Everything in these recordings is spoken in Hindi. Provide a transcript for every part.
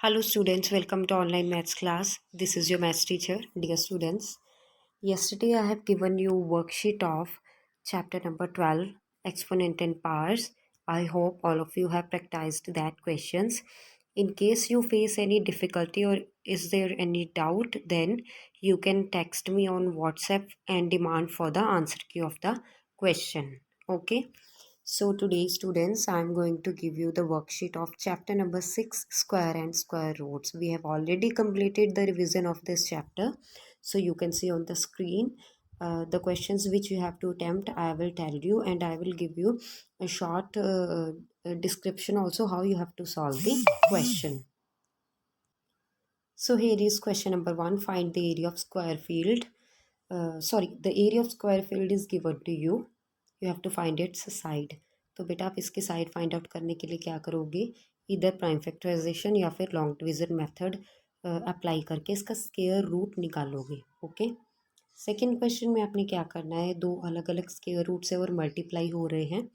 Hello students, welcome to online maths class. This is your maths teacher. Dear students, yesterday I have given you worksheet of chapter number 12, exponent and powers. I hope all of you have practiced that questions. In case you face any difficulty or is there any doubt, then you can text me on WhatsApp and demand for the answer key of the question. Okay. So today students, I am going to give you the worksheet of chapter number 6, square and square roots. We have already completed the revision of this chapter. So you can see on the screen the questions which you have to attempt. I will tell you and I will give you a short description also how you have to solve the question. So here is question number 1. Find the area of square field. The area of square field is given to you. You have to find its side. तो बेटा आप इसके साइड फाइंड आउट करने के लिए क्या करोगे, इधर प्राइम फैक्टराइजेशन या फिर लॉन्ग डिवीजन मेथड अप्लाई करके इसका स्क्वायर रूट निकालोगे. ओके. सेकेंड क्वेश्चन में आपने क्या करना है, दो अलग अलग स्क्वायर रूट से और मल्टीप्लाई हो रहे हैं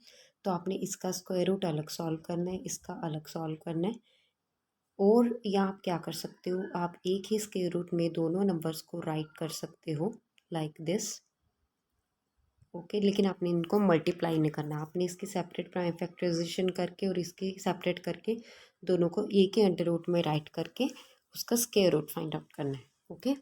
तो आपने इसका स्क्वायर रूट अलग सॉल्व करना है, इसका अलग सॉल्व करना है. और या आप क्या कर सकते हो, आप एक ही स्क्वायर रूट में दोनों नंबर्स को राइट कर सकते हो लाइक दिस. ओके, लेकिन आपने इनको मल्टीप्लाई नहीं करना, आपने इसकी सेपरेट प्राइम फैक्टराइजेशन करके और इसकी सेपरेट करके दोनों को एक ही अंडर रूट में राइट करके उसका स्क्वायर रूट फाइंड आउट करना है. Okay.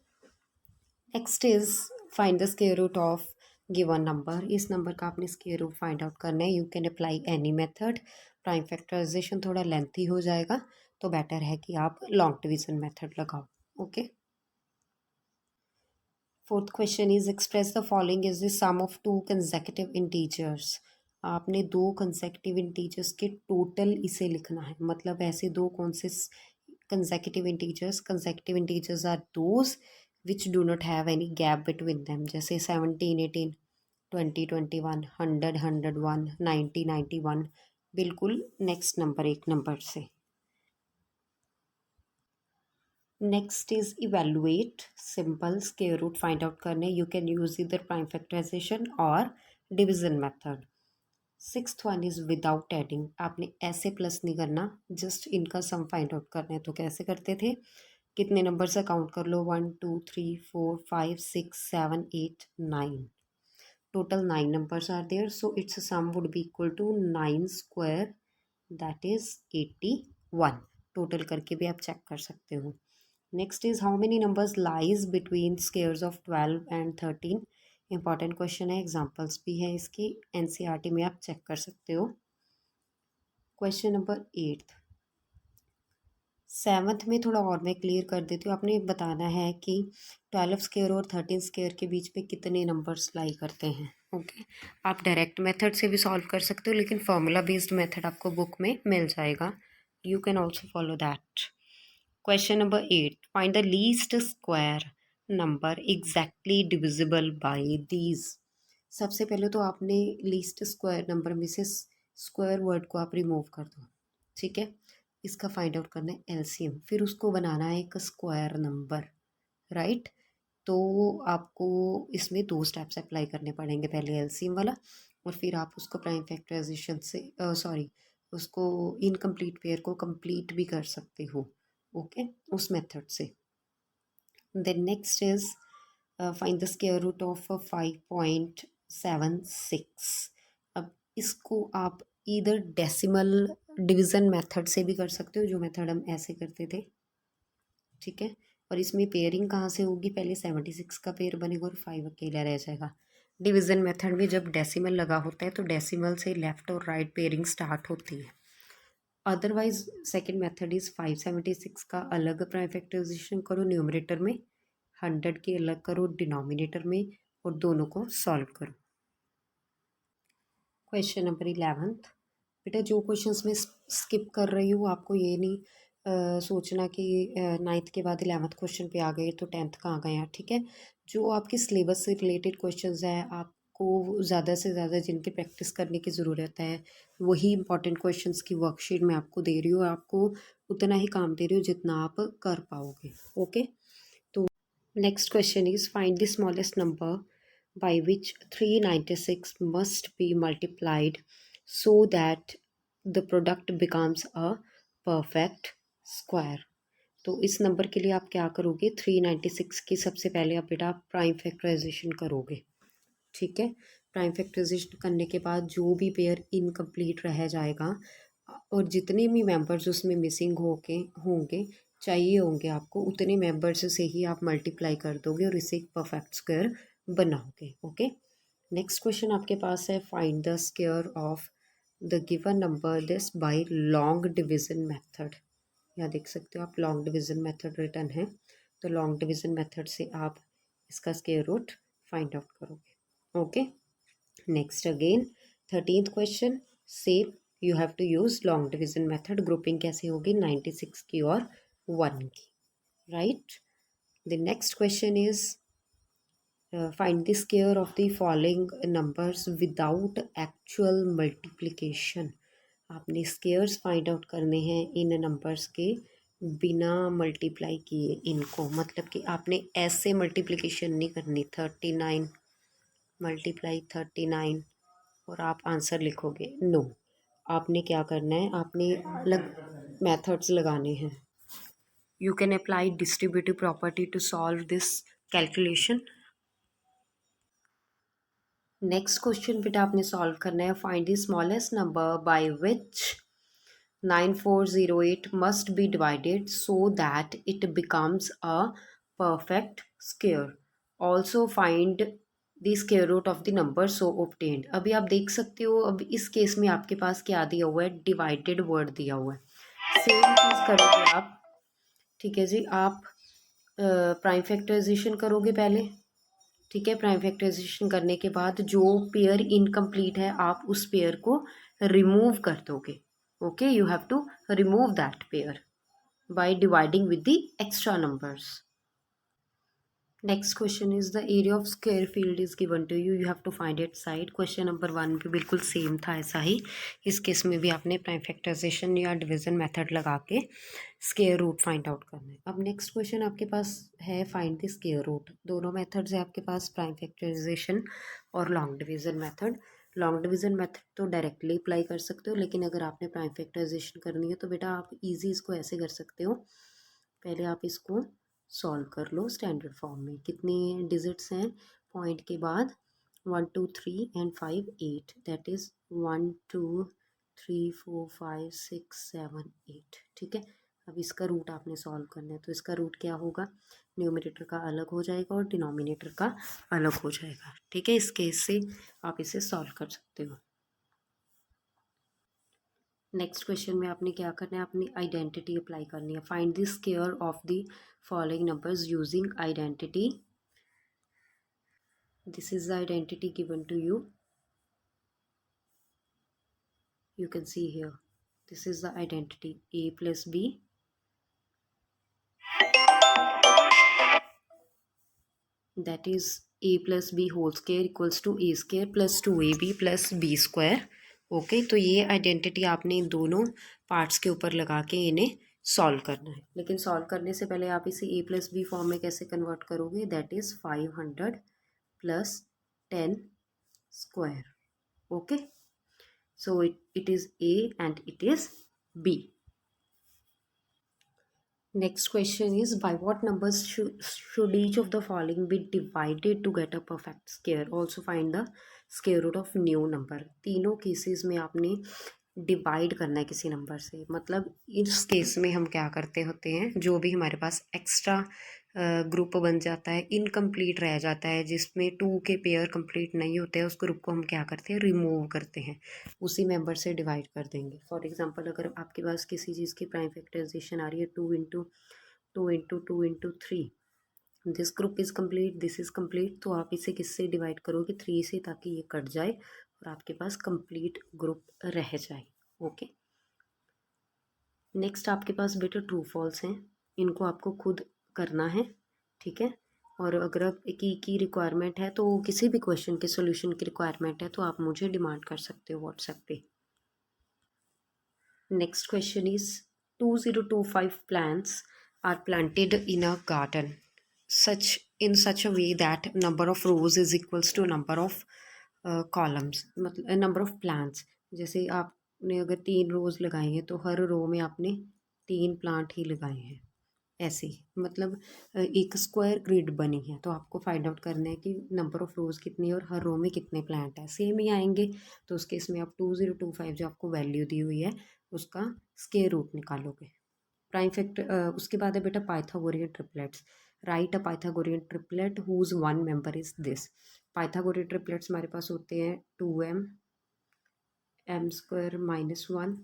Next is find the square root of given number. इस नंबर का आपने स्क्वायर रूट फाइंड आउट करना है. You can apply any method. Prime factorization थोड़ा लेंथी हो जाएगा तो बेटर है कि आप लॉन्ग डिवीजन मेथड लगाओ. Okay. Fourth question is express the following is the sum of two consecutive integers. आपने दो कंसेक्यूटिव इंटीजर्स के टोटल इसे लिखना है. मतलब ऐसे दो कौन से consecutive integers. Consecutive integers are those which do not have any gap between them. जैसे 17, 18, 20, 21, 100, 101, 90, 91. बिल्कुल नेक्स्ट नंबर एक नंबर से. Next is evaluate. Simple square root find out करने. यू कैन यूज इधर प्राइम फैक्टराइजेशन और division method. Sixth one is without adding. आपने ऐसे प्लस नहीं करना, जस्ट इनका सम फाइंड आउट करना है. तो कैसे करते थे, कितने नंबर से काउंट कर लो, 1 2 3 4 5 6 7 8 9. Total 9 numbers are there, so it's sum would be equal to 9 square, that is 81. Total करके भी आप चेक कर सकते हो. Next is how many numbers lies between squares of 12 and 13. Important question है, एग्जाम्पल्स भी है इसकी, एनसीईआरटी में आप चेक कर सकते हो. Question number 8. सेवन्थ में थोड़ा और मैं क्लियर कर देती हूँ. आपने बताना है कि 12 स्क्वायर और 13 स्क्वायर के बीच में कितने नंबर्स लाई करते हैं. ओके. आप डायरेक्ट मेथड से भी सॉल्व कर सकते हो, लेकिन फॉर्मूला बेस्ड मेथड आपको बुक में मिल जाएगा. You can also follow that. Question number 8. Find the least square number exactly divisible by these. सबसे पहले तो आपने लीस्ट स्क्वायर नंबर में से स्क्वायर वर्ड को आप रिमूव कर दो. ठीक है. इसका फाइंड आउट करना है एलसीएम, फिर उसको बनाना है एक स्क्वायर नंबर. राइट. तो आपको इसमें दो स्टेप्स अप्लाई करने पड़ेंगे. पहले एलसीएम वाला और फिर आप उसको प्राइम फैक्टराइजेशन से उसको इनकम्प्लीट पेयर को कंप्लीट भी कर सकते हो. ओके. उस मेथड से. Then next is find the square root of 5.76. अब इसको आप इधर डेसिमल डिवीज़न मेथड से भी कर सकते हो, जो मेथड हम ऐसे करते थे. ठीक है. और इसमें पेयरिंग कहाँ से होगी, पहले 76 का पेयर बनेगा और 5 अकेला रह जाएगा. डिवीज़न मेथड में जब डेसिमल लगा होता है तो डेसिमल से लेफ़्ट और राइट पेयरिंग स्टार्ट होती है. अदरवाइज सेकेंड मेथड इज़ 576 का अलग प्राइम फैक्टराइजेशन करो न्यूमरेटर में, 100 के अलग करो डिनोमिनेटर में और दोनों को सॉल्व करो. Question number 11. बेटा जो क्वेश्चंस में स्किप कर रही हूँ, आपको ये नहीं सोचना कि 9th के बाद 11th क्वेश्चन पे आ गए तो 10th कहाँ गए हैं. ठीक है. जो आपके सिलेबस से रिलेटेड क्वेश्चंस हैं, आपको ज़्यादा से ज़्यादा जिनकी प्रैक्टिस करने की ज़रूरत है, वही इंपॉर्टेंट क्वेश्चंस की वर्कशीट मैं आपको दे रही हूँ. आपको उतना ही काम दे रही हूँ जितना आप कर पाओगे. ओके. तो next question is find the smallest number by which 396 must be multiplied so that the product becomes a perfect square. तो इस नंबर के लिए आप क्या करोगे, 396 की सबसे पहले आप बेटा प्राइम फैक्टराइजेशन करोगे। ठीक है, प्राइम फैक्टराइजेशन करने के बाद जो भी पेयर इनकम्प्लीट रह जाएगा और जितने भी मेंबर्स उसमें मिसिंग होंगे चाहिए होंगे आपको, उतने मेंबर्स से ही आप मल्टीप्लाई कर दोगे और इसे एक परफेक्ट स्क्वायर बनाओगे। ओके, नेक्स्ट क्वेश्चन आपके पास है, find the square of the given number this by long division method. यहाँ देख सकते हो आप लॉन्ग डिवीजन मेथड रिटर्न है, तो लॉन्ग डिवीजन मेथड से आप इसका स्क्वायर रूट फाइंड आउट करोगे। Okay, next again 13th question, same you have to use long division method. Grouping कैसे होगी, 96 की और 1 की, right. The next question is find the square of the following numbers without actual multiplication. आपने स्क्वायर्स फाइंड आउट करने हैं इन नंबर्स के बिना मल्टीप्लाई किए इनको, मतलब कि आपने ऐसे मल्टीप्लिकेशन नहीं करनी 39 मल्टीप्लाई 39 और आप आंसर लिखोगे, नो। आपने क्या करना है, आपने अलग मेथड्स लगाने हैं। You can apply distributive property to solve this calculation. Next question बेटा आपने सॉल्व करना है, find the smallest number by which 9408 must be divided so that it becomes a perfect square. Also find the square root of the number so obtained. अभी आप देख सकते हो, अब इस केस में आपके पास क्या दिया हुआ है, डिवाइडेड वर्ड दिया हुआ है। सेम चीज़ करोगे आप, ठीक है जी। आप प्राइम फैक्टराइजेशन करोगे पहले, ठीक है। प्राइम फैक्टराइजेशन करने के बाद जो पेयर इनकम्प्लीट है आप उस पेयर को रिमूव कर दोगे। Okay, you have to remove that pair by dividing with the extra numbers. Next question is the area of square field is given to you, you have to find it side. Question number 1 भी बिल्कुल सेम था ऐसा ही, इस केस में भी आपने प्राइम फैक्टराइजेशन या डिवीजन मेथड लगा के स्क्वायर रूट फाइंड आउट करना है। अब नेक्स्ट क्वेश्चन आपके पास है, फाइंड द स्क्वायर रूट। दोनों मेथड्स है आपके पास, प्राइम फैक्टराइजेशन और long division method. Long division method तो डायरेक्टली अप्लाई कर सकते हो, लेकिन अगर आपने प्राइम फैक्टराइजेशन करनी है तो बेटा आप इजी इसको ऐसे कर सकते हो, पहले आप इसको सॉल्व कर लो स्टैंडर्ड फॉर्म में। कितने डिजिट्स हैं पॉइंट के बाद, 1 2 3 एंड 5 8, दैट इज़ 1 2 3 4 5 6 7 8, ठीक है। अब इसका रूट आपने सॉल्व करना है, तो इसका रूट क्या होगा, न्यूमरेटर का अलग हो जाएगा और डिनोमिनेटर का अलग हो जाएगा, ठीक है। इस केस से आप इसे सॉल्व कर सकते हो। नेक्स्ट क्वेश्चन में आपने क्या करना है, अपनी आइडेंटिटी अप्लाई करनी है। Find the square of the following numbers using identity. This is the identity given to you, you can see here, this is the identity, a plus b, that is a plus b whole square equals to a square plus 2ab plus b square। Okay, तो ये आइडेंटिटी आपने इन दोनों पार्ट्स के ऊपर लगा के इन्हें सॉल्व करना है। लेकिन सॉल्व करने से पहले आप इसे a प्लस बी फॉर्म में कैसे कन्वर्ट करोगे, that is 500 plus 10 square. Okay, so it is a and it is b। Next question is, by what numbers should each of the following be divided to get a perfect square? Also find the square root of new number। तीनों केसेस में आपने डिवाइड करना है किसी नंबर से, मतलब इस केस में हम क्या करते होते हैं, जो भी हमारे पास एक्स्ट्रा ग्रुप बन जाता है, इनकम्प्लीट रह जाता है, जिसमें 2 के पेयर कंप्लीट नहीं होते हैं, उस ग्रुप को हम क्या करते हैं, रिमूव करते हैं, उसी मेंबर से डिवाइड कर देंगे। फॉर एग्जांपल अगर आपके पास किसी चीज़ की प्राइम फैक्टराइजेशन आ रही है 2 into 2 into 2 into 3, this group is complete, this is complete, तो आप इसे किससे डिवाइड करोगे, 3 से, ताकि ये कट जाए और आपके पास कंप्लीट ग्रुप रह जाए। ओके, नेक्स्ट आपके पास बेटा ट्रू फॉल्स हैं, इनको आपको खुद करना है, ठीक है। और अगर आप की रिक्वायरमेंट है, तो किसी भी क्वेश्चन के सॉल्यूशन की रिक्वायरमेंट है, तो आप मुझे डिमांड कर सकते हो व्हाट्सएप पे। Next question is 2025 plants are planted in a garden such a way that number of rows is equals to number of columns, मतलब नंबर ऑफ प्लांट्स। जैसे आपने अगर 3 रोज लगाए हैं तो हर रो में आपने 3 प्लांट ही लगाए हैं, ऐसे ही मतलब एक स्क्वायर ग्रिड बनी है तो आपको फाइंड आउट करना है कि नंबर ऑफ रोज कितनी है और हर रो में कितने प्लांट है, सेम ही आएंगे। तो उसके इसमें आप 2025 जो आपको वैल्यू दी हुई है उसका स्क्वायर रूट निकालोगे। प्राइम फैक्टर उसके बाद है बेटा Pythagorean triplets. Right a Pythagorean triplet whose one member is this. Pythagorean triplets हमारे पास होते हैं 2m, m² - 1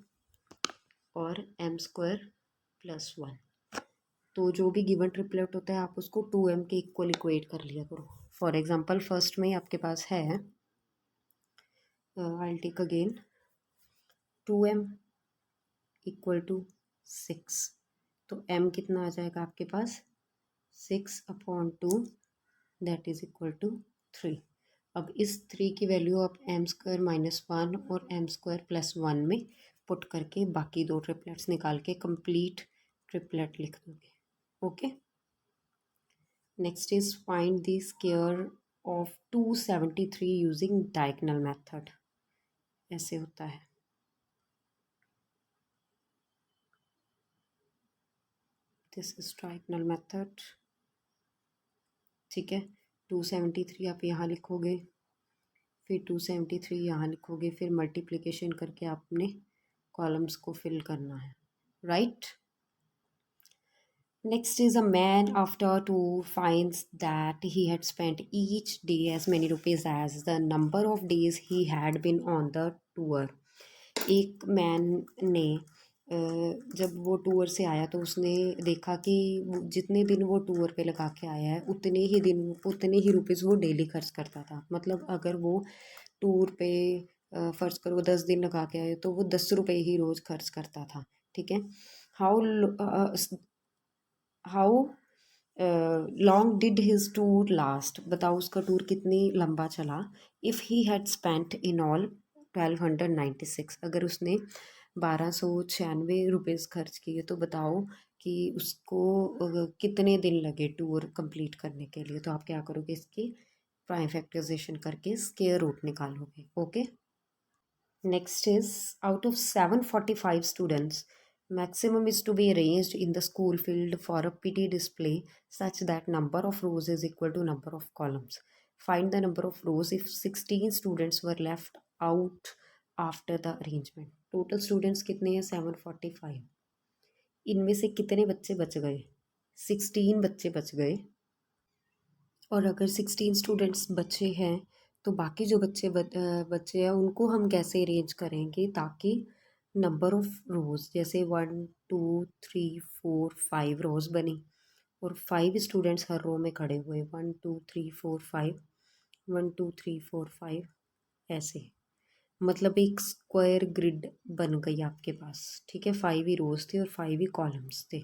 और m² + 1। तो जो भी गिवन ट्रिपलेट होता है आप उसको 2m के इक्वल इक्वेट कर लिया करो। फॉर एग्जांपल फर्स्ट में आपके पास है आई टेक अगेन 2m = 6। तो m कितना आ जाएगा आपके पास 6/2 दैट इज इक्वल टू 3। अब इस 3 की वैल्यू आप m² - 1 और m² + 1 में पुट करके बाकी दो ट्रिपलेट्स निकाल के कंप्लीट ट्रिपलेट लिख दोगे। Okay, next is find the square of 273 using diagonal method. ऐसे होता है, दिस इज डायगोनल मेथड। ठीक है, 273 आप यहाँ लिखोगे, फिर 273 यहाँ लिखोगे, फिर मल्टीप्लिकेशन करके आपने कॉलम्स को फिल करना है, right. Next is a man after two finds that he had spent each day as many rupees as the number of days he had been on the tour। एक मैन ने जब वो टूर से आया तो उसने देखा कि जितने दिन वो टूर पे लगा के आया है उतने ही रुपीज़ वो डेली खर्च करता था। मतलब अगर वो टूर पे फ़र्ज़ करो 10 दिन लगा के आए तो वो 10 रुपये ही रोज़ खर्च करता था। ठीक है, how how long did his tour last. बताओ उसका टूर कितनी लंबा चला। If he had spent in all 1296। अगर उसने 1296 रुपीज़ खर्च किए तो बताओ कि उसको कितने दिन लगे टूर कंप्लीट करने के लिए। तो आप क्या करोगे, इसकी प्राइम फैक्टराइजेशन करके स्क्वायर रूट निकालोगे। Okay, next is out of 745 students, maximum is to be arranged in the school field for a PT display such that number of rows is equal to number of columns. Find the number of rows if 16 students were left out after the arrangement. Total students कितने हैं 745। इनमें से कितने बच्चे बच गए, 16 बच्चे बच गए। और अगर 16 स्टूडेंट्स बचे हैं तो बाकी जो बच्चे हैं उनको हम कैसे अरेंज करेंगे ताकि नंबर ऑफ रोज़ जैसे 1 2 3 4 5 रोज़ बनी और 5 स्टूडेंट्स हर रो में खड़े हुए 1 2 3 4 5 1 2 3 4 5 ऐसे। मतलब एक स्क्वायर ग्रिड बन गई आपके पास। ठीक है, 5 ही रोज़ थे और 5 ही कॉलम्स थे।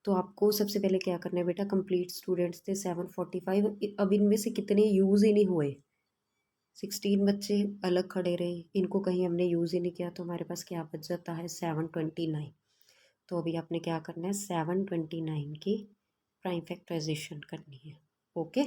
तो आपको सबसे पहले क्या करना है बेटा, कंप्लीट स्टूडेंट्स थे 745। अब इनमें से कितने यूज़ ही नहीं हुए, 16 बच्चे अलग खड़े रहे, इनको कहीं हमने यूज़ ही नहीं किया तो हमारे पास क्या बच जाता है 729। तो अभी आपने क्या करना है 729 की प्राइम फैक्टराइजेशन करनी है। ओके,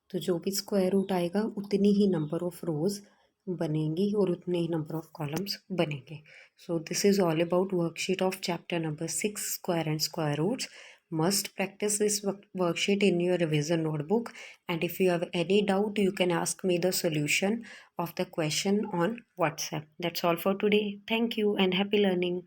तो जो भी स्क्वायर रूट आएगा उतनी ही नंबर ऑफ रोज़ बनेंगी और उतने ही नंबर ऑफ कॉलम्स बनेंगे। So this is all about worksheet of chapter number 6 square and square roots. Must practice this worksheet in your revision notebook, and if you have any doubt you can ask me the solution of the question on WhatsApp. That's all for today. Thank you and happy learning.